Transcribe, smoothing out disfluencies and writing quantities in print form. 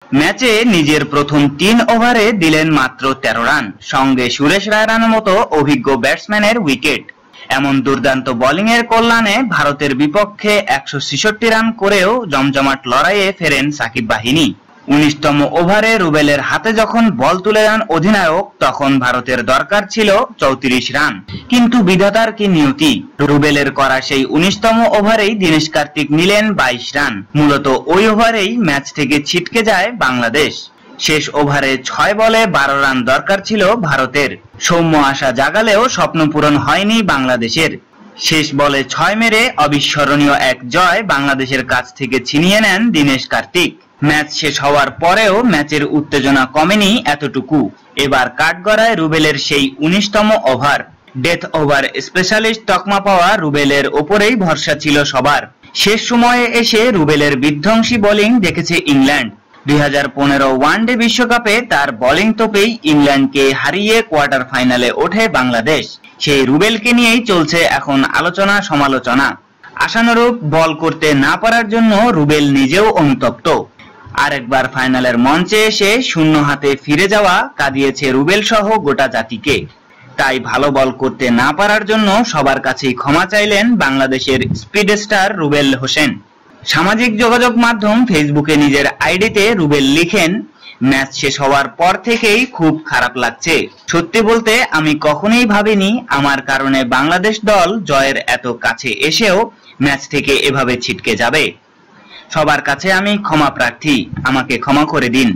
ম্যাচে নিজের প্রথম ৩ ওভারে দিলেন মাত্র ১৩ রান, সঙ্গে সুরেশ রায়নার মতো অভিজ্ঞ ব্যাটসম্যানের উইকেট। এমন দুর্দান্ত বোলিংয়ের কল্যাণে ভারতের বিপক্ষে ১৬৬ রান করেও জমজমাট লড়াইয়ে ফেরেন সাকিব বাহিনী। ১৯তম ওভারে রুবেলের হাতে যখন বল তুলে দেন অধিনায়ক, তখন ভারতের দরকার ছিল ৩৪ রান। কিন্তু বিধাতার কি নিয়তি, রুবেলের করা সেই ১৯তম ওভারেই দীনেশ কার্তিক নিলেন ২২ রান। মূলত ওই ওভারেই ম্যাচ থেকে ছিটকে যায় বাংলাদেশ। শেষ ওভারে ৬ বলে ১২ রান দরকার ছিল ভারতের। সৌম্য আশা জাগালেও স্বপ্ন পূরণ হয়নি বাংলাদেশের। শেষ বলে ৬ মেরে অবিস্মরণীয় এক জয় বাংলাদেশের কাছ থেকে ছিনিয়ে নেন দীনেশ কার্তিক। ম্যাচ শেষ হওয়ার পরেও ম্যাচের উত্তেজনা কমেনি এতটুকু। এবার কাঠগড়ায় রুবেলের সেই ১৯তম ওভার। ডেথ ওভার স্পেশালিস্ট তকমা পাওয়া রুবেলের ওপরেই ভরসা ছিল সবার। শেষ সময়ে এসে রুবেলের বিধ্বংসী বোলিং দেখেছে ইংল্যান্ড। ২০১৫ ওয়ানডে বিশ্বকাপে তার বোলিং তোপেই ইংল্যান্ডকে হারিয়ে কোয়ার্টার ফাইনালে ওঠে বাংলাদেশ। সেই রুবেলকে নিয়েই চলছে এখন আলোচনা সমালোচনা। আশানুরূপ বল করতে না পারার জন্য রুবেল নিজেও অনুতপ্ত। আরেকবার ফাইনালের মঞ্চে এসে শূন্য হাতে ফিরে যাওয়া কাঁদিয়েছে রুবেল সহ গোটা জাতিকে। তাই ভালো বল করতে না পারার জন্য সবার কাছেই ক্ষমা চাইলেন বাংলাদেশের স্পিড স্টার রুবেল হোসেন। সামাজিক যোগাযোগ মাধ্যম ফেসবুকে নিজের আইডিতে রুবেল লিখেন, ম্যাচ শেষ হওয়ার পর থেকেই খুব খারাপ লাগছে। সত্যি বলতে আমি কখনোই ভাবিনি আমার কারণে বাংলাদেশ দল জয়ের এত কাছে এসেও ম্যাচ থেকে এভাবে ছিটকে যাবে। সবার কাছে আমি ক্ষমা প্রার্থী, আমাকে ক্ষমা করে দিন।